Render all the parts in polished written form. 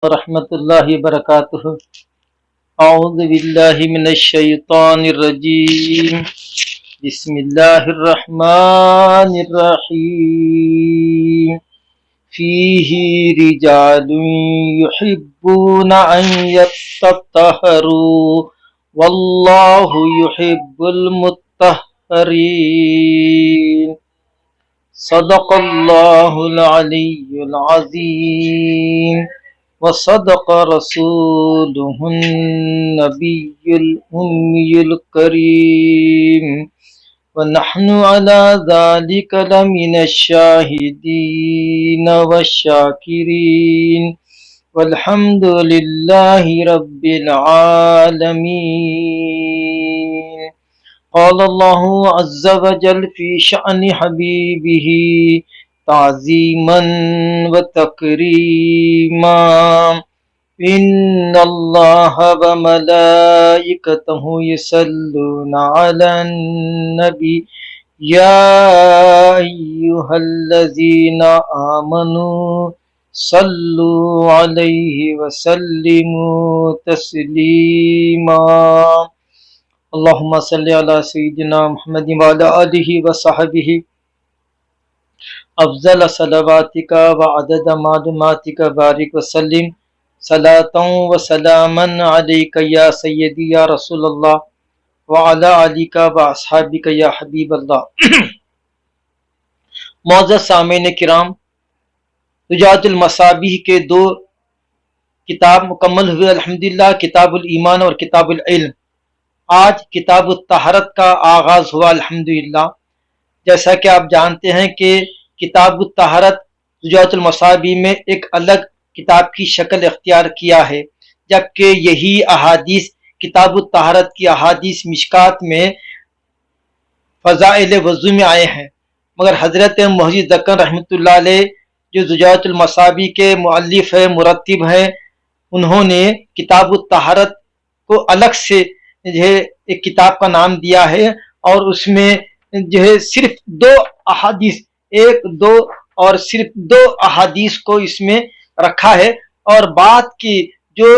ورحمۃ اللہ وبرکاتہ۔ اعوذ باللہ من الشیطان الرجیم، بسم اللہ الرحمن الرحیم۔ فیہ رجال یحبون ان یتطہروا واللہ یحب المطہرین۔ صدق اللہ العلی العظیم وصدق رسوله النبي الأمي الكريم ونحن على ذلك لمن الشاهدين والشاكرين والحمد لله رب العالمين۔ قال الله عز وجل في شأن حبيبه تعظیما وتکریما، ان اللہ وملائکتہ یصلون علی النبی یا ایہا الذین آمنوا صلوا علیہ وسلموا تسلیما۔ اللہم صلی علی سیدنا محمد وعلی آلہ وصحبہ افضل صلواتک وعدد معلوماتک بارک وسلم صلاۃ و سلاما علیک یا سیدی یا رسول اللہ وعلی آلک و اصحابک یا حبیب اللہ۔ معزز سامعین کرام، زجاجۃ المصابیح کے دو کتاب مکمل ہوئے الحمدللہ، کتاب الایمان اور کتاب العلم۔ آج کتاب الطہارت کا آغاز ہوا الحمدللہ۔ جیسا کہ آپ جانتے ہیں کہ کتاب الطہارت زجاجۃ المصابیح میں ایک الگ کتاب کی شکل اختیار کیا ہے، جبکہ یہی احادیث کتاب الطہارت کی احادیث مشکات میں فضائل وضو میں آئے ہیں، مگر حضرت محی الدکن رحمۃ اللہ علیہ جو زجاجۃ المصابیح کے مؤلف ہے، مرتب ہیں، انہوں نے کتاب الطہارت کو الگ سے جو ہے ایک کتاب کا نام دیا ہے، اور اس میں جو ہے صرف دو احادیث صرف دو احادیث کو اس میں رکھا ہے، اور بعد کی جو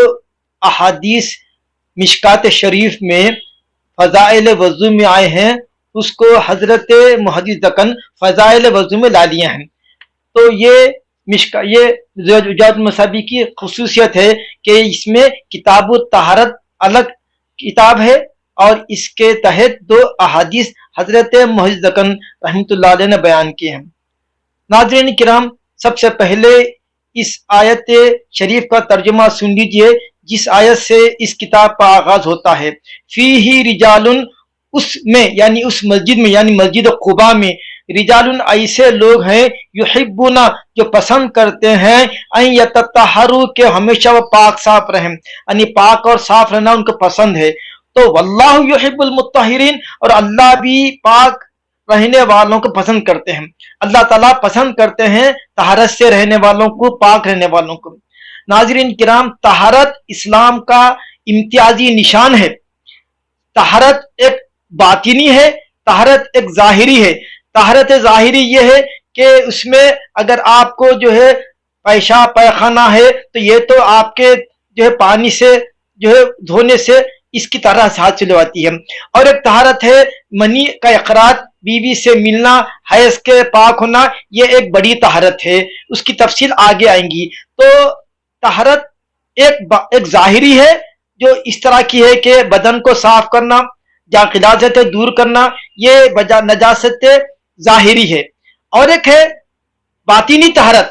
احادیث مشکات شریف میں فضائل وضو میں آئے ہیں اس کو حضرت محدث دکن فضائل وضو میں لا لیے ہیں۔ تو یہ زجاجۃ المصابیح کی خصوصیت ہے کہ اس میں کتاب الطہارت الگ کتاب ہے، اور اس کے تحت دو احادیث حضرت محدث دکن رحمۃ اللہ علیہ نے بیان کیے ہیں۔ ناظرین کرام، سب سے پہلے اس آیت شریف کا ترجمہ سن لیجئے جس آیت سے اس کتاب کا آغاز ہوتا ہے۔ فیہ رجال، اس میں یعنی اس مسجد میں یعنی مسجد قباء میں رجال ایسے لوگ ہیں، یحبون جو پسند کرتے ہیں، ان یتطہروا کہ ہمیشہ وہ پاک صاف رہیں، یعنی پاک اور صاف رہنا ان کو پسند ہے۔ تو واللہ یحب المطہرین، اور اللہ بھی پاک رہنے والوں کو پسند کرتے ہیں۔ اللہ تعالیٰ پسند کرتے ہیں طہارت سے رہنے والوں کو، پاک رہنے والوں کو۔ ناظرین کرام، طہارت اسلام کا امتیازی نشان ہے۔ طہارت ایک باطنی ہے، طہارت ایک ظاہری ہے۔ طہارت ظاہری یہ ہے کہ اس میں اگر آپ کو جو ہے پیشاب پیخانہ ہے تو یہ تو آپ کے جو ہے پانی سے جو ہے دھونے سے اس کی طرح ہاتھ چلے آتی ہے، اور ایک طہارت ہے منی کا اخراج، بیوی سے ملنا، حیض کے پاک ہونا، یہ ایک بڑی طہارت ہے، اس کی تفصیل آگے آئیں گی۔ تو طہارت ایک ظاہری ہے جو اس طرح کی ہے کہ بدن کو صاف کرنا، غلاظتیں دور کرنا، یہ نجاست ظاہری ہے، اور ایک ہے باطنی طہارت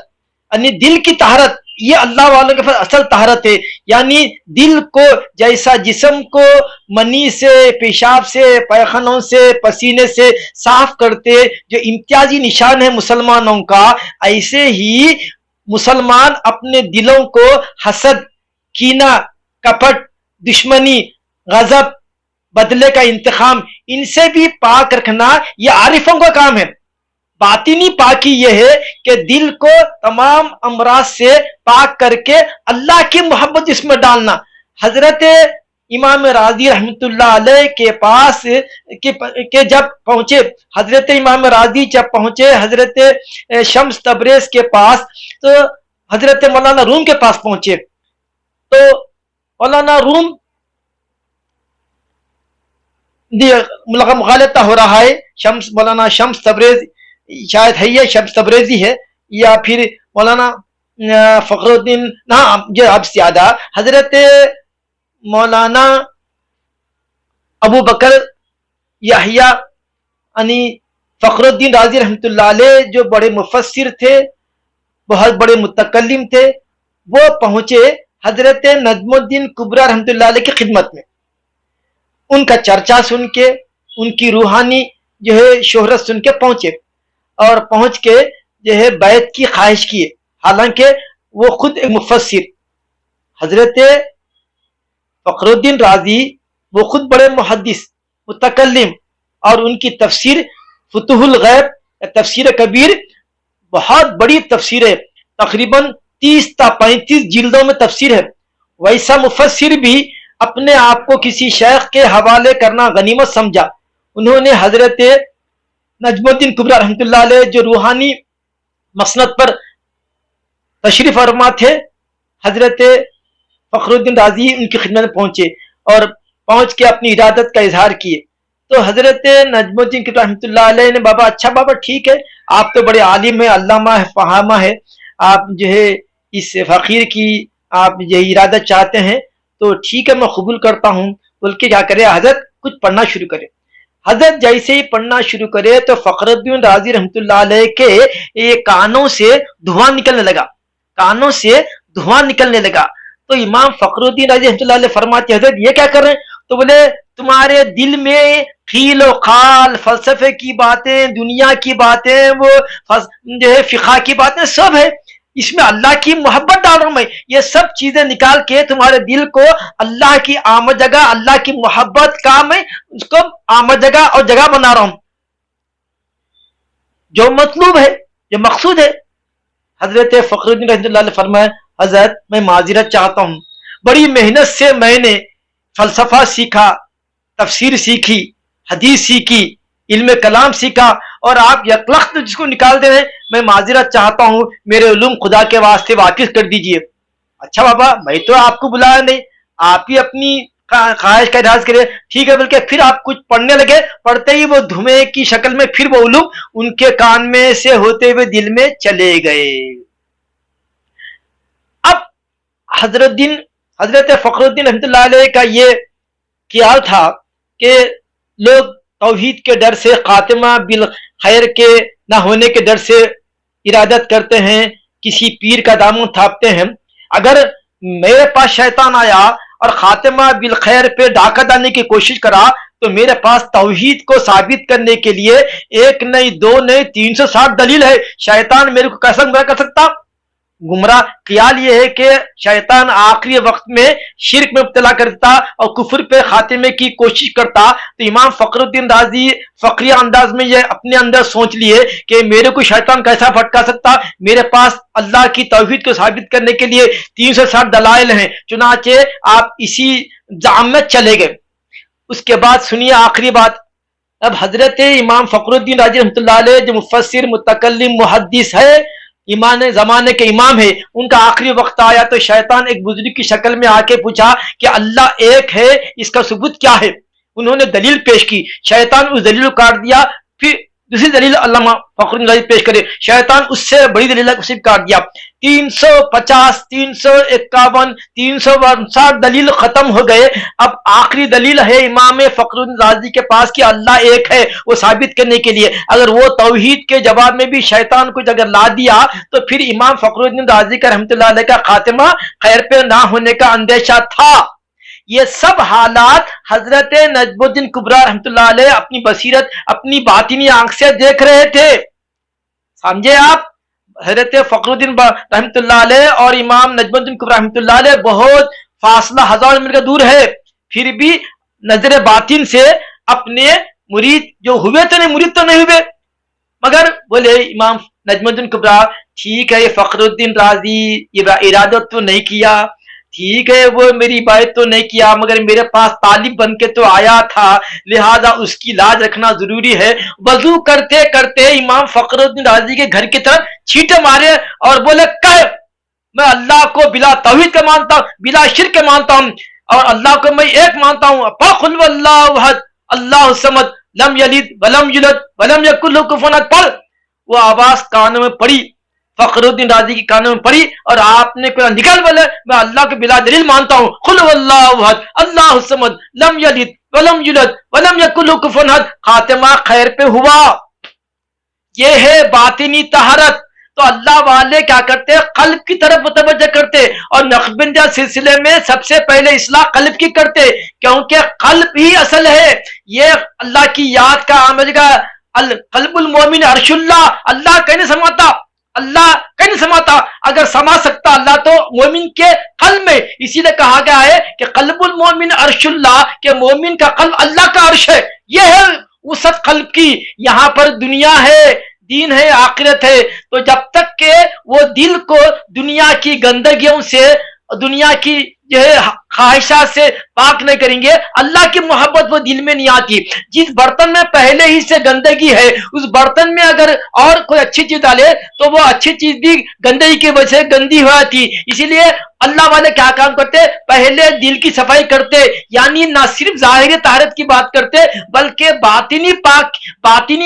یعنی دل کی طہارت، یہ اللہ والوں کے پاس اصل طہارت ہے، یعنی دل کو جیسا جسم کو منی سے، پیشاب سے، پیخانوں سے، پسینے سے صاف کرتے جو امتیازی نشان ہے مسلمانوں کا، ایسے ہی مسلمان اپنے دلوں کو حسد، کینہ، کپٹ، دشمنی، غضب، بدلے کا انتقام، ان سے بھی پاک رکھنا یہ عارفوں کا کام ہے۔ باطنی پاکی یہ ہے کہ دل کو تمام امراض سے پاک کر کے اللہ کی محبت اس میں ڈالنا۔ حضرت امام راضی رحمۃ اللہ علیہ کے پاس کہ جب پہنچے، حضرت امام راضی جب پہنچے حضرت شمس تبریز کے پاس، تو حضرت مولانا روم کے پاس پہنچے تو مولانا روم مغالطہ ہو رہا ہے، مولانا شمس تبریز شاید ہے، یہ شمس تبریزی ہے، یا پھر مولانا فخر الدین، ہاں جو اب زیادہ حضرت مولانا ابو بکر یحییٰ یعنی فخر الدین رازی رحمۃ اللہ علیہ، جو بڑے مفسر تھے، بہت بڑے متکلم تھے، وہ پہنچے حضرت نجم الدین کبریٰ رحمۃ اللہ علیہ کی خدمت میں، ان کا چرچا سن کے، ان کی روحانی جو ہے شہرت سن کے پہنچے، اور پہنچ کے جو ہے بیعت کی خواہش کیے، حالانکہ وہ خود ایک مفسر حضرت فخر الدین رازی، وہ خود بڑے محدث متکلم، اور ان کی تفسیر فتوح الغیب تفسیر کبیر بہت بڑی تفسیر ہے، تقریباً 30 تا 35 جلدوں میں تفسیر ہے۔ ویسا مفسر بھی اپنے آپ کو کسی شیخ کے حوالے کرنا غنیمت سمجھا۔ انہوں نے حضرت نجم الدین کبریٰ رحمۃ اللہ علیہ جو روحانی مسند پر تشریف فرما تھے، حضرت فخر الدین رازی ان کی خدمت میں پہنچے اور پہنچ کے اپنی ارادت کا اظہار کیے۔ تو حضرت نجم الدین کبریٰ رحمۃ اللہ علیہ نے، بابا اچھا بابا ٹھیک ہے، آپ تو بڑے عالم ہیں، علامہ ہے، فہامہ ہے، آپ جو ہے اس فقیر کی آپ یہ ارادت چاہتے ہیں تو ٹھیک ہے، میں قبول کرتا ہوں، بلکہ کیا کرے حضرت کچھ پڑھنا شروع کرے۔ حضرت جیسے ہی پڑھنا شروع کرے تو فخر الدین رازی رحمۃ اللہ علیہ کے یہ کانوں سے دھواں نکلنے لگا، کانوں سے دھواں نکلنے لگا۔ تو امام فخر الدین رازی رحمۃ اللہ علیہ فرماتے ہیں حضرت یہ کیا کر رہے ہیں؟ تو بولے تمہارے دل میں خیل و خال، فلسفے کی باتیں، دنیا کی باتیں، وہ جو ہے فقہ کی باتیں سب ہے، اس میں اللہ کی محبت ڈال رہا ہوں میں، یہ سب چیزیں نکال کے تمہارے دل کو اللہ کی آمد جگہ، اللہ کی محبت کا میں اس کو آمد جگہ اور جگہ بنا رہا ہوں، جو مطلوب ہے، جو مقصود ہے۔ حضرت فخر الدین رحمۃ اللہ علیہ فرمائے حضرت میں معذرت چاہتا ہوں، بڑی محنت سے میں نے فلسفہ سیکھا، تفسیر سیکھی، حدیث سیکھی، علم کلام سیکھا، اور آپ یکلخت جس کو نکال دے رہے ہیں، میں معذرت چاہتا ہوں، میرے علوم خدا کے واسطے واپس کر دیجئے۔ اچھا بابا میں تو آپ کو بلایا نہیں، آپ ہی اپنی خواہش کا اظہار کرے، ٹھیک ہے، بلکہ پھر آپ کچھ پڑھنے لگے، پڑھتے ہی وہ دھویں کی شکل میں پھر وہ علوم ان کے کان میں سے ہوتے ہوئے دل میں چلے گئے۔ اب حضرت فخر الدین رحمۃ اللہ علیہ کا یہ خیال تھا کہ لوگ توحید کے ڈر سے، خاتمہ بالخیر کے نہ ہونے کے ڈر سے ارادت کرتے ہیں، کسی پیر کا دامن تھاپتے ہیں، اگر میرے پاس شیطان آیا اور خاتمہ بالخیر پہ ڈاکہ ڈالنے کی کوشش کرا تو میرے پاس توحید کو ثابت کرنے کے لیے 1 نہیں 2 نہیں 360 دلیل ہے، شیطان میرے کو کیسا گمراہ کر سکتا؟ گمراہ خیال یہ ہے کہ شیطان آخری وقت میں شرک میں مبتلا کرتا اور کفر پہ خاتمے کی کوشش کرتا، تو امام فخر الدین رازی فقری انداز میں یہ اپنے اندر سوچ لیے کہ میرے کو شیطان کیسا بھٹکا سکتا، میرے پاس اللہ کی توحید کو ثابت کرنے کے لیے 360 دلائل ہیں، چنانچہ آپ اسی زعم میں چلے گئے۔ اس کے بعد سنیے آخری بات، اب حضرت امام فخر الدین رازی رحمۃ اللہ علیہ جو مفسر، متکلم، محدث ہے، ایمان زمانے کے امام ہے، ان کا آخری وقت آیا تو شیطان ایک بزرگ کی شکل میں آ کے پوچھا کہ اللہ ایک ہے، اس کا ثبوت کیا ہے؟ انہوں نے دلیل پیش کی، شیطان اس دلیل کو کاٹ دیا، پھر دوسری دلیل علامہ فخر الدین رازی پیش کرے، شیطان اس سے بڑی دلیل اسے کاٹ دیا، 350 351 359 دلیل ختم ہو گئے۔ اب آخری دلیل ہے امام فخر الدین رازی کے پاس کہ اللہ ایک ہے، وہ ثابت کرنے کے لیے اگر وہ توحید کے جواب میں بھی شیطان کچھ اگر لا دیا تو پھر امام فخر الدین رازی کا رحمۃ اللہ علیہ کا خاتمہ خیر پہ نہ ہونے کا اندیشہ تھا۔ یہ سب حالات حضرت نجم الدین کبریٰ رحمۃ اللہ علیہ اپنی بصیرت، اپنی باطنی آنکھ سے دیکھ رہے تھے، سمجھے آپ؟ حضرت فخر الدین رحمۃ اللہ علیہ اور امام نجم الدین کبریٰ رحمۃ اللہ علیہ بہت فاصلہ 1000 میل کا دور ہے، پھر بھی نظر باطن سے اپنے مرید جو ہوئے تو نہیں، مرید تو نہیں ہوئے، مگر بولے امام نجم الدین کبریٰ ٹھیک ہے، یہ فخر الدین رازی یہ ارادت تو نہیں کیا، ٹھیک ہے وہ میری عبادت تو نہیں کیا، مگر میرے پاس طالب بن کے تو آیا تھا، لہذا اس کی لاج رکھنا ضروری ہے۔ وضو کرتے کرتے امام فخر الدین رازی کے گھر کی طرف چھینٹے مارے اور بولے کہ میں اللہ کو بلا توحید کے مانتا ہوں، بلا شرک کے مانتا ہوں، اور اللہ کو میں ایک مانتا ہوں، قل واللہ احد اللہ الصمد لم یلد ولم یولد ولم یکن لہ کفوا احد پڑھ۔ وہ آواز کانوں میں پڑی، فخر الدین رازی کی کانوں میں پڑی، اور آپ نے قرآن نکال بولے میں اللہ کو بلا دلیل مانتا ہوں، قل واللہ احد اللہ الصمد لم یلد ولم یولد ولم یکن لہ کفوا احد، خاتمہ خیر پہ ہوا۔ یہ ہے باطنی طہارت۔ تو اللہ والے کیا کرتے، قلب کی طرف متوجہ کرتے، اور نقشبندیہ سلسلے میں سب سے پہلے اصلاح قلب کی کرتے، کیونکہ قلب ہی اصل ہے۔ یہ اللہ کی یاد کا عمل کا قلب المومن عرش اللہ، اللہ کہیں سماتا، اللہ کہیں سماتا، اگر سما سکتا اللہ تو مومن کے قلب میں، اسی لیے کہا گیا ہے کہ قلب المومن عرش اللہ، کہ مومن کا قلب اللہ کا عرش ہے۔ یہ ہے وسعت قلب کی۔ یہاں پر دنیا ہے، دین ہے، آخرت ہے، تو جب تک کہ وہ دل کو دنیا کی گندگیوں سے، دنیا کی جو ہے خواہشات سے پاک نہیں کریں گے، اللہ کی محبت وہ دل میں نہیں آتی۔ جس برتن میں پہلے ہی سے گندگی ہے، اس برتن میں اگر اور کوئی اچھی چیز ڈالے تو وہ اچھی چیز بھی گندگی کی وجہ سے گندی ہو جاتی۔ اسی لیے اللہ والے کیا کام کرتے، پہلے دل کی صفائی کرتے، یعنی نہ صرف ظاہری طہارت کی بات کرتے بلکہ باطنی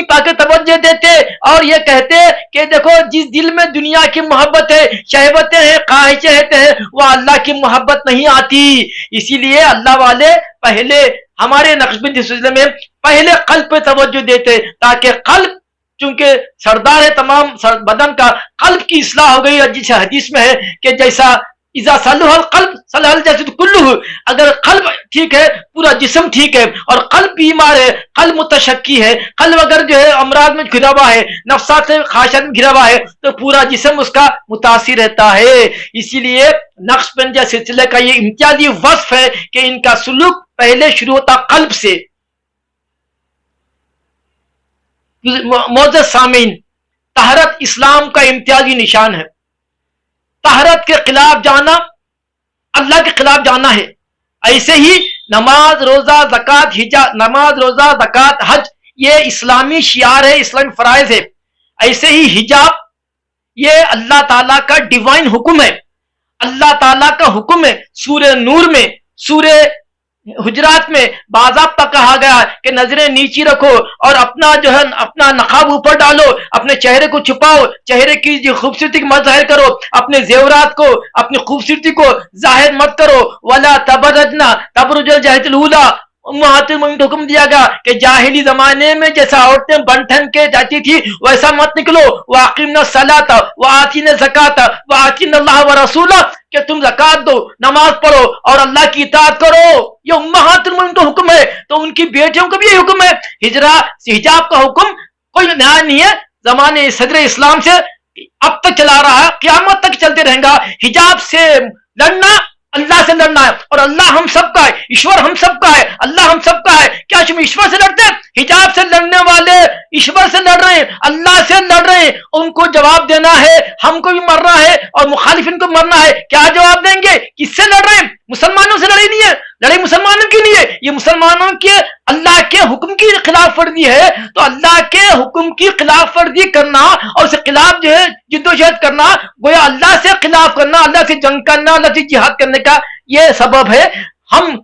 پاک توجہ دیتے، اور یہ کہتے کہ دیکھو جس دل میں دنیا کی محبت ہے، شہوتیں ہیں، خواہشیں ہیں، وہ اللہ کی محبت نہیں آتی۔ اسی لیے اللہ والے پہلے ہمارے نقشبندی سلسلے میں پہلے قلب پہ توجہ دیتے، تاکہ قلب چونکہ سردار ہے تمام بدن کا، قلب کی اصلاح ہو گئی۔ اور جس حدیث میں ہے کہ جیسا اذا صلح القلب صلح الجسد کلہ، اگر قلب ٹھیک ہے پورا جسم ٹھیک ہے، اور قلب بیمار ہے، قلب متشکی ہے، قلب اگر جو ہے امراض میں گھرا ہوا ہے، نفسات سے خواہشات میں گھرا ہوا ہے، تو پورا جسم اس کا متاثر رہتا ہے۔ اسی لیے نقشبندیہ سلسلے کا یہ امتیازی وصف ہے کہ ان کا سلوک پہلے شروع ہوتا قلب سے۔ معزز سامعین، طہارت اسلام کا امتیازی نشان ہے۔ طہارت کے خلاف جانا اللہ کے خلاف جانا ہے۔ ایسے ہی نماز روزہ زکوٰۃ حج یہ اسلامی شعار ہے، اسلامی فرائض ہے۔ ایسے ہی حجاب یہ اللہ تعالیٰ کا ڈیوائن حکم ہے، اللہ تعالیٰ کا حکم ہے۔ سورہ نور میں، سورہ حجرات میں باضابطہ کہا گیا کہ نظریں نیچی رکھو، اور اپنا نقاب اوپر ڈالو، اپنے چہرے کو چھپاؤ، چہرے کی جو خوبصورتی مت ظاہر کرو، اپنے زیورات کو، اپنی خوبصورتی کو ظاہر مت کرو۔ وَلَا تَبَرَّجْنَا تَبَرُّجَ الْجَاهِلِيَّةِ الْأُولَىٰ، امہات المؤمنین کو حکم دیا گیا کہ جاہلی زمانے میں جیسا عورتیں بن ٹھن کے جاتی تھی ویسا مت نکلو۔ وَأَقِمْنَا الصَّلَاةَ وَآتِينَا الزَّكَاةَ وَآتِينَا اللَّهَ وَرَسُولَهُ، کہ تم زکات دو، نماز پڑھو اور اللہ کی اطاعت کرو۔ یہ امہات المؤمنین کا حکم ہے، تو ان کی بیٹیوں کا بھی یہ حکم ہے۔ حجاب کا حکم کوئی نیا نہیں ہے، زمانے صدر اسلام سے اب تک چلا رہا ہے، قیامت تک چلتے رہیں گا۔ حجاب سے لڑنا اللہ سے لڑنا ہے، اور اللہ ہم سب کا ہے، ایشور ہم سب کا ہے، اللہ ہم سب کا ہے۔ کیا تم ایشور سے لڑتے ہیں؟ حجاب سے لڑنے والے ایشور سے لڑ رہے ہیں، اللہ سے لڑ رہے ہیں، ان کو جواب دینا ہے، ہم کو بھی مرنا ہے اور مخالفین کو مرنا ہے۔ کیا جواب دیں گے؟ کس سے لڑ رہے ہیں؟ مسلمانوں سے لڑائی نہیں ہے، لڑائی مسلمانوں کی نہیں ہے، یہ مسلمانوں کے اللہ کے حکم کی خلاف ورزی ہے۔ تو اللہ کے حکم کی خلاف ورزی کرنا اور اس کے خلاف جو ہے جد و جہد کرنا، گویا اللہ سے خلاف کرنا، اللہ سے جنگ کرنا، اللہ سے جہاد کرنے کا یہ سبب ہے۔ ہم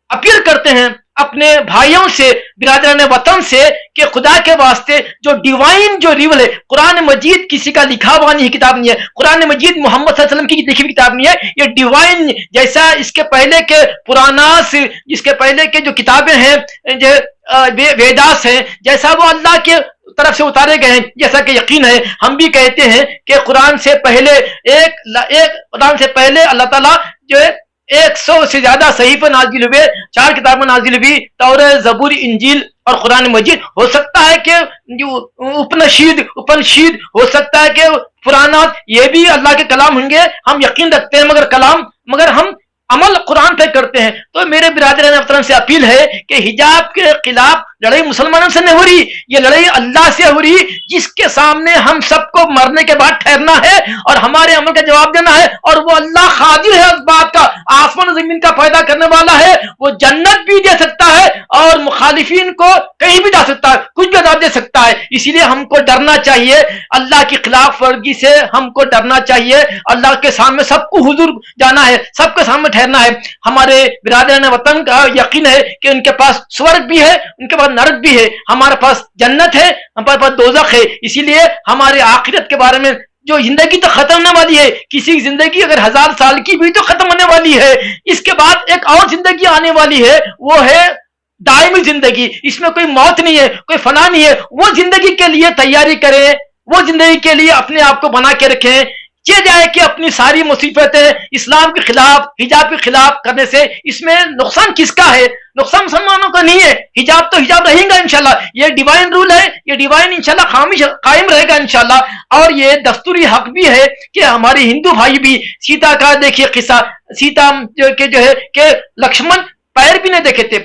اپیل کرتے ہیں اپنے بھائیوں سے، برادران وطن سے، کہ خدا کے واسطے جو ڈیوائن جو ریول ہے، قرآن مجید کسی کا لکھا ہوا نہیں کتاب نہیں ہے، قرآن مجید محمد صلی اللہ علیہ وسلم کی لکھی ہوئی کتاب نہیں ہے، یہ ڈیوائن جیسا اس کے پہلے کے پراناس، اس کے پہلے کے جو کتابیں ہیں جو ویداس ہیں، جیسا وہ اللہ کے طرف سے اتارے گئے ہیں، جیسا کہ یقین ہے ہم بھی کہتے ہیں کہ قرآن سے پہلے اللہ تعالیٰ جو ہے 100 سے زیادہ صحیفے نازل ہوئے، 4 کتابیں نازل ہوئی، تورات، زبور، انجیل اور قرآن مجید۔ ہو سکتا ہے کہ اپنشید ہو سکتا ہے کہ پرانات یہ بھی اللہ کے کلام ہوں گے، ہم یقین رکھتے ہیں، مگر ہم عمل قرآن پہ کرتے ہیں۔ تو میرے برادران محترم سے اپیل ہے کہ حجاب کے خلاف لڑائی مسلمانوں سے نہیں ہو رہی، یہ لڑائی اللہ سے ہو رہی، جس کے سامنے ہم سب کو مرنے کے بعد ٹھہرنا ہے اور ہمارے عمل کا جواب دینا ہے، اور وہ اللہ قادر ہے اس بات کا، آسمان و زمین کا پیدا کرنے والا ہے، وہ جنت بھی دے سکتا ہے اور مخالفین کو کہیں بھی ڈال سکتا ہے، کچھ بھی عذاب دے سکتا ہے. اسی لیے ہم کو ڈرنا چاہیے، اللہ کی خلاف ورزی سے ہم کو ڈرنا چاہیے. اللہ کے سامنے سب کو حضور جانا ہے، سب کے سامنے ٹھہرنا ہے. ہمارے برادران وطن کا یقین ہے کہ ان کے پاس سورگ بھی ہے، ان کے پاس نرک بھی ہے، ہمارے پاس جنت ہے، ہمارے پاس دوزخ ہے. اسی لیے ہمارے آخرت کے بارے میں جو زندگی تو ختم ہونے والی ہے، کسی کی زندگی اگر 1000 سال کی بھی تو ختم ہونے والی ہے، اس کے بعد ایک اور زندگی آنے والی ہے، وہ ہے دائمی زندگی. اس میں کوئی موت نہیں ہے، کوئی فنا نہیں ہے. وہ زندگی کے لیے تیاری کریں، وہ زندگی کے لیے اپنے آپ کو بنا کے رکھیں. یہ جائے کہ اپنی ساری مصیبتیں اسلام کے خلاف، حجاب کے خلاف کرنے سے اس میں نقصان کس کا ہے؟ نقصان مسلمانوں کا نہیں ہے. حجاب تو حجاب رہیں گا انشاءاللہ، یہ ڈیوائن رول ہے، یہ ڈیوائن انشاءاللہ خاموش قائم رہے گا انشاءاللہ. اور یہ دستوری حق بھی ہے کہ ہمارے ہندو بھائی بھی سیتا کا دیکھیے قصہ، سیتا جو ہے کہ لکشمن پیر بھی نہیں دیکھے تھے،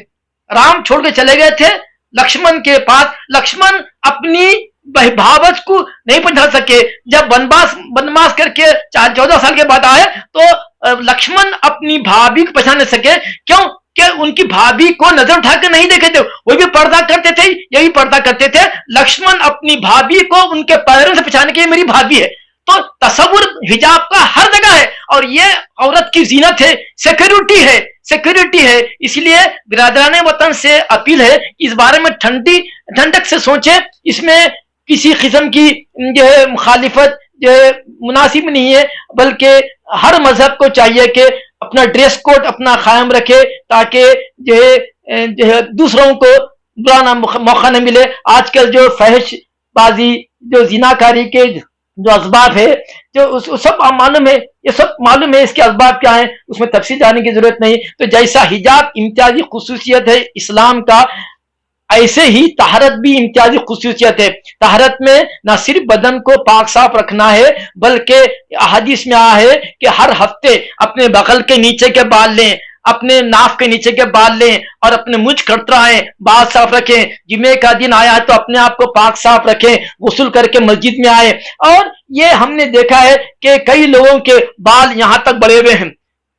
رام چھوڑ کے چلے گئے تھے لکشمن کے پاس. لکشمن اپنی بھاوت کو نہیں پہنچا سکے. جب بنواس کر کے 14 سال کے بعد آئے تو لکشمن اپنی بھابھی کو پہچان نہیں سکے. کیوں کہ ان کی بھابھی کو نظر اٹھا کے نہیں دیکھے تھے، وہ بھی پردہ کرتے تھے، یہی پردہ کرتے تھے. لکشمن اپنی بھابھی کو ان کے پیروں سے پہچانے کے میری بھابھی ہے. تو تصور حجاب کا ہر جگہ ہے، اور یہ عورت کی زینت ہے، سیکورٹی ہے، سیکورٹی ہے. اس لیے برادران وطن سے اپیل ہے اس بارے میں ٹھنڈک سے سوچیں. اس میں کسی قسم کی جو ہے مخالفت جو ہے مناسب نہیں ہے، بلکہ ہر مذہب کو چاہیے کہ اپنا ڈریس کوڈ اپنا قائم رکھے تاکہ جو ہے دوسروں کو برا موقع نہ ملے. آج کل جو فحش بازی، جو زناکاری کے جو اسباب ہے، جو سب معلوم ہے، یہ سب معلوم ہے اس کے اسباب کیا ہیں، اس میں تفصیل جانے کی ضرورت نہیں. تو جیسا حجاب امتیازی خصوصیت ہے اسلام کا، ایسے ہی طہارت بھی امتیازی خصوصیت ہے. طہارت میں نہ صرف بدن کو پاک صاف رکھنا ہے، بلکہ احادیث میں آیا ہے کہ ہر ہفتے اپنے بغل کے نیچے کے بال لیں، اپنے ناف کے نیچے کے بال لیں، اور اپنے مجھ کٹرائیں، بال صاف رکھیں. جمعے کا دن آیا تو اپنے آپ کو پاک صاف رکھیں، غسل کر کے مسجد میں آئے. اور یہ ہم نے دیکھا ہے کہ کئی لوگوں کے بال یہاں تک بڑے ہوئے ہیں،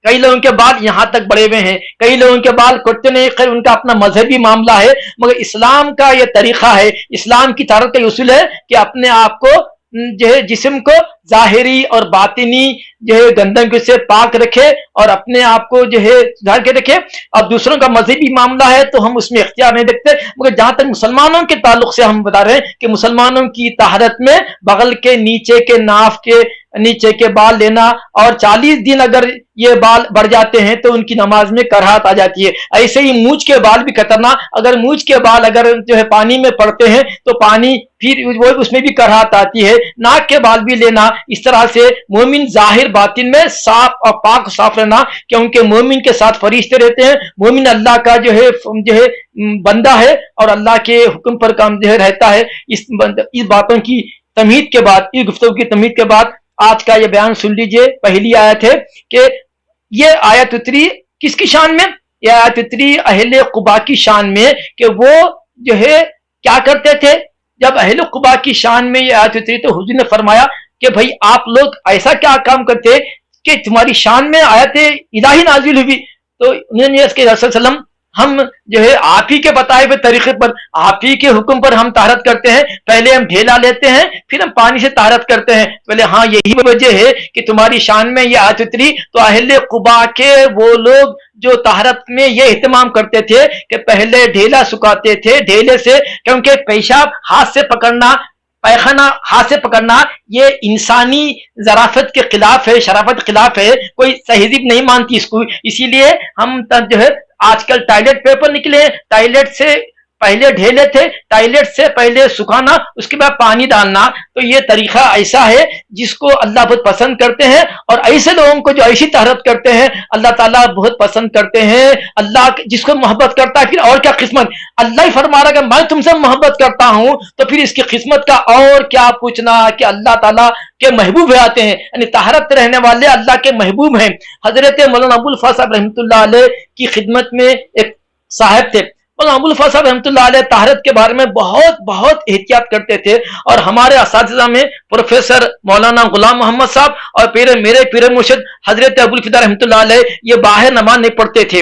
کئی لوگوں کے بال یہاں تک بڑے ہوئے ہیں، کئی لوگوں کے بال کٹتے نہیں. خیر ان کا اپنا مذہبی معاملہ ہے، مگر اسلام کا یہ طریقہ ہے، اسلام کی طہارت کا اصول ہے کہ اپنے آپ کو جو ہے جسم کو ظاہری اور باطنی جو ہے گندگی سے پاک رکھے اور اپنے آپ کو جو ہے سدھار کے رکھے. اور دوسروں کا مذہبی معاملہ ہے تو ہم اس میں اختیار نہیں دیکھتے، مگر جہاں تک مسلمانوں کے تعلق سے ہم بتا رہے ہیں کہ مسلمانوں کی طہارت میں بغل کے نیچے کے ناف کے نیچے کے بال لینا، اور 40 دن اگر یہ بال بڑھ جاتے ہیں تو ان کی نماز میں کراہت آ جاتی ہے. ایسے ہی مونچھ کے بال بھی کترنا، اگر مونچھ کے بال اگر جو ہے پانی میں پڑتے ہیں تو پانی پھر وہ اس میں بھی کراہت آتی ہے. ناک کے بال بھی لینا. اس طرح سے مومن ظاہر باطن میں صاف اور پاک صاف رہنا، کیونکہ مومن کے ساتھ فرشتے رہتے ہیں. مومن اللہ کا جو ہے بندہ ہے اور اللہ کے حکم پر کام جو ہے رہتا ہے. اس باتوں کی تمہید کے بعد، اس گفتگو کی تمہید کے بعد آج کا یہ بیان سن لیجئے. پہلی آیت ہے کہ یہ آیت اتری کس کی شان میں؟ یہ آیت اتری اہل قباء کی شان میں کہ وہ جو ہے کیا کرتے تھے. جب اہل قباء کی شان میں یہ آیت اتری تو حضور نے فرمایا کہ بھائی آپ لوگ ایسا کیا کام کرتے کہ تمہاری شان میں آیت الہی نازل ہوئی. تو انہوں نے اس کے رسول صلی اللہ علیہ وسلم ہم جو ہے آپ ہی کے بتائے ہوئے طریقے پر، آپ ہی کے حکم پر ہم طہارت کرتے ہیں. پہلے ہم ڈھیلا لیتے ہیں، پھر ہم پانی سے طہارت کرتے ہیں. پہلے ہاں یہی وجہ ہے کہ تمہاری شان میں یہ آیت اتری. تو اہل قباء کے وہ لوگ جو طہارت میں یہ اہتمام کرتے تھے کہ پہلے ڈھیلا سکھاتے تھے، ڈھیلے سے، کیونکہ پیشاب ہاتھ سے پکڑنا، پیخانہ ہاتھ سے پکڑنا یہ انسانی ظرافت کے خلاف ہے، شرافت کے خلاف ہے. کوئی تہذیب نہیں مانتی اس کو. اسی لیے ہم جو ہے آج کل ٹوائلٹ پیپر نکلے ہیں، ٹوائلٹ سے پہلے ڈھیلے تھے، ٹوائلٹ سے پہلے سکھانا، اس کے بعد پانی ڈالنا. تو یہ طریقہ ایسا ہے جس کو اللہ بہت پسند کرتے ہیں، اور ایسے لوگوں کو جو ایسی طہارت کرتے ہیں اللہ تعالیٰ بہت پسند کرتے ہیں. اللہ جس کو محبت کرتا ہے پھر اور کیا قسمت. اللہ ہی فرما رہا ہے کہ میں تم سے محبت کرتا ہوں، تو پھر اس کی قسمت کا اور کیا پوچھنا کہ اللہ تعالیٰ کے محبوب آتے ہیں، یعنی طہارت رہنے والے اللہ کے محبوب ہیں. حضرت مولانا ابو الفضل صاحب رحمۃ اللہ علیہ کی خدمت میں ایک صاحب تھے. مولانا ابو الفضل صاحب رحمۃ اللہ علیہ طہارت کے بارے میں بہت احتیاط کرتے تھے، اور ہمارے اساتذہ میں پروفیسر مولانا غلام محمد صاحب اور میرے پیر مرشد حضرت ابو الفدا رحمۃ اللہ علیہ یہ باہر نماز نہیں پڑھتے تھے.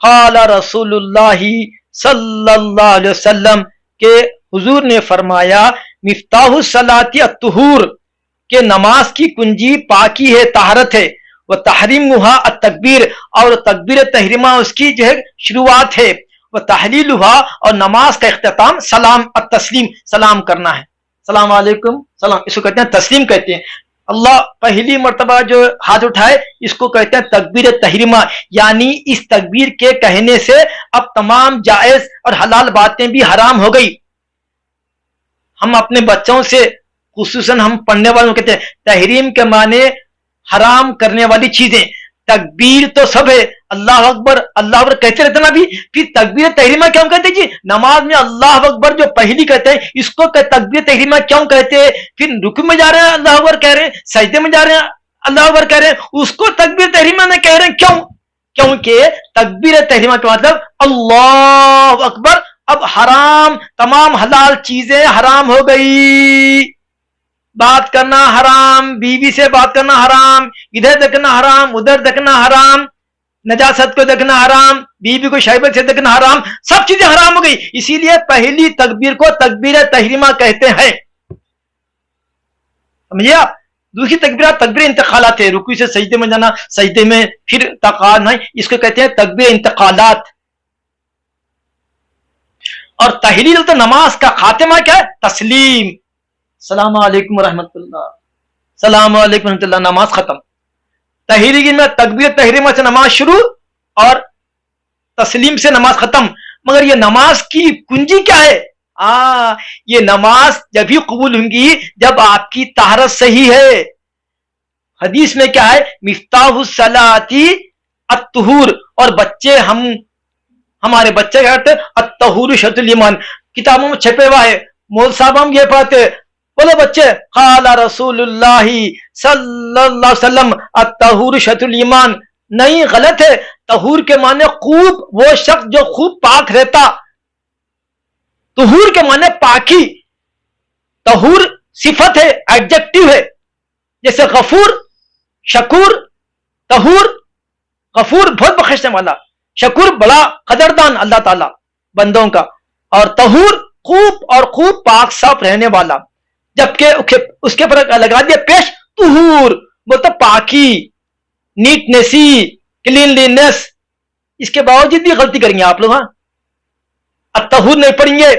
قال رسول اللہ صلی اللہ علیہ وسلم کہ حضور نے فرمایا مفتاح الصلاۃ الطہور کہ نماز کی کنجی پاکی ہے، طہارت ہے، وہ تحریمها التکبیر اور تکبیر تحریمہ اس کی جو ہے شروعات ہے، وہ تحلیلها اور نماز کا اختتام سلام التسلیم سلام کرنا ہے، السلام علیکم سلام، اس کو کہتے ہیں تسلیم کہتے ہیں۔ اللہ پہلی مرتبہ جو ہاتھ اٹھائے اس کو کہتے ہیں تکبیر تحریمہ، یعنی اس تکبیر کے کہنے سے اب تمام جائز اور حلال باتیں بھی حرام ہو گئی۔ ہم اپنے بچوں سے خصوصاً ہم پڑھنے والوں کہتے ہیں تحریم کے معنی حرام کرنے والی چیزیں، تکبیر تو سب ہے، اللہ اکبر کہتے رہتے نا بھی، پھر تکبیر تحریمہ کیوں کہتے جی؟ نماز میں اللہ اکبر جو پہلی کہتے ہیں اس کو تکبیر تحریمہ کیوں کہتے ہیں؟ پھر رکوع میں جا رہے ہیں اللہ اکبر کہہ رہے ہیں، سجدے میں جا رہے ہیں اللہ اکبر کہہ رہے ہیں، اس کو تکبیر تحریمہ میں کہہ رہے ہیں کیوں؟ کیونکہ تکبیر تحریمہ کا مطلب اللہ اکبر، اب حرام تمام حلال چیزیں حرام ہو گئی، بات کرنا حرام، بیوی سے بات کرنا حرام، ادھر دیکھنا حرام ادھر دیکھنا حرام، نجاست کو دیکھنا حرام، بیوی کو شائبت سے دیکھنا حرام، سب چیزیں حرام ہو گئی۔ اسی لیے پہلی تکبیر کو تکبیر تحریمہ کہتے ہیں، سمجھے آپ؟ دوسری تکبیرات تکبیر انتقالات ہے، رکوع سے سجدے میں جانا، سجدے میں پھر تقال نہیں، اس کو کہتے ہیں تکبیر انتقالات۔ اور تحلیل تو نماز کا خاتمہ کیا ہے؟ تسلیم، السلام علیکم ورحمۃ اللہ، السلام علیکم ورحمۃ اللہ، نماز ختم۔ تحلیل میں تکبیر تحریمہ سے نماز شروع اور تسلیم سے نماز ختم۔ مگر یہ نماز کی کنجی کیا ہے؟ یہ نماز جب ہی قبول ہوں گی جب آپ کی طہارت صحیح ہے۔ حدیث میں کیا ہے؟ مفتاح الصلاۃ الطہور، اور بچے ہمارے بچے کیا کہتے ہیں؟ الطہور شرط الایمان، کتابوں میں چھپے ہوا ہے، مول صاحب ہم یہ پڑھتے، بولو بچے، قال رسول اللہ صلی اللہ علیہ وسلم الطہور شرط الایمان، نہیں غلط ہے، طہور کے معنی خوب، وہ شخص جو خوب پاک رہتا، طہور کے معنی پاکی، طہور صفت ہے، ایڈجیکٹو ہے، جیسے غفور، شکور، طہور، غفور بہت بخشنے والا، شکور بڑا قدردان اللہ تعالی بندوں کا، اور طہور خوب اور خوب پاک صاف رہنے والا، جبکہ اس کے پر لگا دیا پیش طہور، مطلب پاکی، نیٹنیسی، کلینلینس، اس کے باوجود بھی غلطی کریں گے آپ لوگ، ہاں الطہور نہیں پڑھیں گے،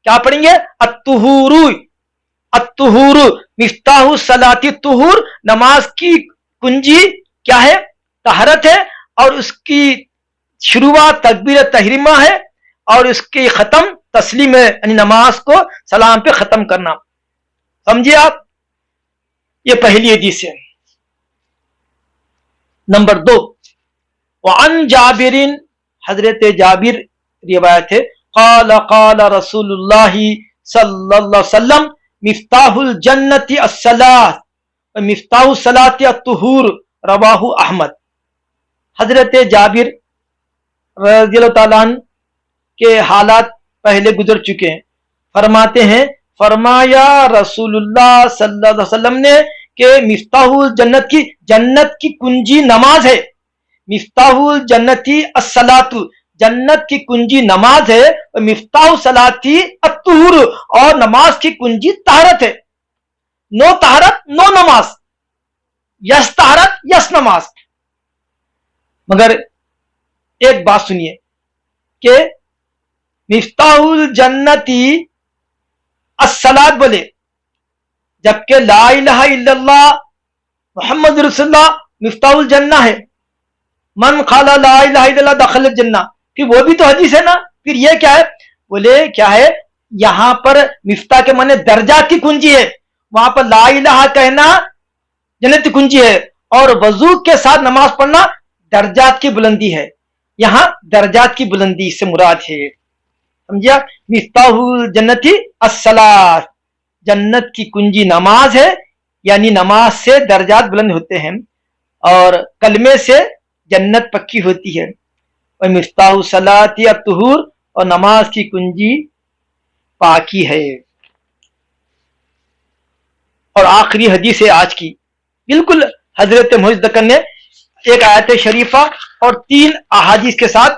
کیا پڑھیں گے؟ الطہور، الطہور مفتاح الصلاۃ الطہور، نماز کی کنجی کیا ہے؟ طہارت ہے، اور اس کی شروعات تکبیر تحریمہ ہے، اور اس کی ختم تسلیم ہے، یعنی نماز کو سلام پہ ختم کرنا، سمجھے آپ؟ یہ پہلی حدیث ہے۔ نمبر 2، وعن جابر، حضرت جابر روایت ہے، قال قال رسول اللہ صلی اللہ علیہ وسلم مفتاح الجنت الصلاۃ مفتاح الصلاۃ الطہور، رواہ احمد۔ حضرت جابر رضی اللہ تعالیٰ عنہ کے حالات پہلے گزر چکے ہیں، فرماتے ہیں فرمایا رسول اللہ صلی اللہ علیہ وسلم نے کہ مفتاح الجنت کی، جنت کی کنجی نماز ہے، مفتاح الجنت الصلاۃ، جنت کی کنجی نماز ہے، اور مفتاح الصلاۃ الطہور، اور نماز کی کنجی طہارت ہے۔ نو طہارت نو نماز، یس طہارت یس نماز۔ مگر ایک بات سنیے کہ مفتاح الجنتی الصلاۃ بولے، جبکہ لا الہ الا اللہ محمد رسول اللہ مفتاح الجنہ ہے، من قال لا الہ الا اللہ دخل الجنہ، پھر وہ بھی تو حدیث ہے نا، پھر یہ کیا ہے؟ بولے کیا ہے؟ یہاں پر مفتاح کے معنی درجات کی کنجی ہے، وہاں پر لا الہ کہنا جنت کی کنجی ہے، اور وضو کے ساتھ نماز پڑھنا درجات کی بلندی ہے، یہاں درجات کی بلندی سے مراد ہے، سمجھا؟ مفتاح الجنتی الصلاۃ، جنت کی کنجی نماز ہے، یعنی نماز سے درجات بلند ہوتے ہیں، اور کلمے سے جنت پکی ہوتی ہے، اور مفتاح الصلاۃ الطہور، اور نماز کی کنجی پاکی ہے۔ اور آخری حدیث ہے آج کی، بالکل حضرت محدث دکن نے ایک آیت شریفہ اور 3 احادیث کے ساتھ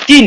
3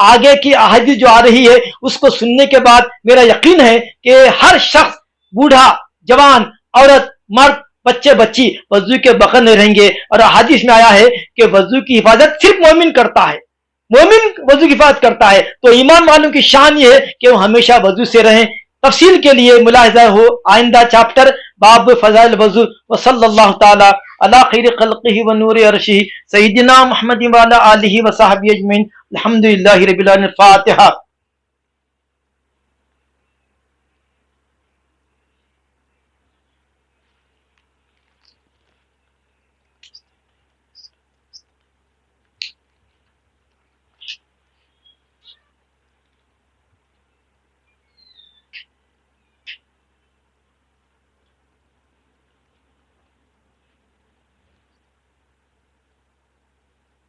آگے کی احادیث جو آ رہی ہے اس کو سننے کے بعد میرا یقین ہے کہ ہر شخص، بوڑھا، جوان، عورت، مرد، بچے، بچی وضو کے بغیر نہیں رہیں گے. اور احادیث میں آیا ہے کہ وضو کی حفاظت صرف مومن کرتا ہے، مومن وضو کی حفاظت کرتا ہے. تو ایمان والوں کی شان یہ ہے کہ وہ ہمیشہ وضو سے رہیں. تفصیل کے لیے ملاحظہ ہو آئندہ چیپٹر باب فضائل وضو. وصلی اللہ تعالی علی خیر خلقہ و نور عرشہ سیدنا محمد وعلی آلہ وصحبہ اجمعین. الحمدللہ رب العالمین. الفاتحہ.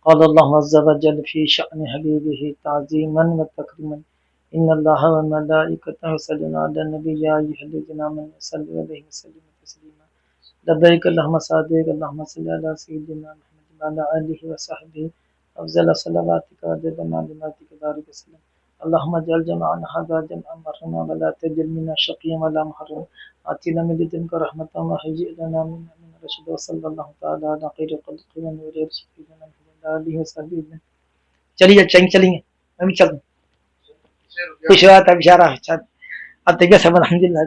قال الله عز وجل في شأن حبيبه تعظيما وتكريما إن الله وملائكته يصلون على النبي يا أيها الذين آمنوا صلوا عليه وسلموا تسليما. لبيك اللهم صادق اللهم صل على سيدنا محمد وعلى آله وصحبه أفضل صلواتك وعدد معلوماتك بارك وسلم. اللهم اجعل جمعنا هذا جمعا مرحوما ولا تجعل منا شقيا ولا محروما. آتنا من لدنك رحمة وهيئ لنا من أمرنا رشدا. وصلى الله تعالى على خير خلقه ونور سيدنا محمد. چلیے چلیں گے میں بھی چلوں. خوش رہا تھا بشارہ. اب طبیعت سب الحمد للہ.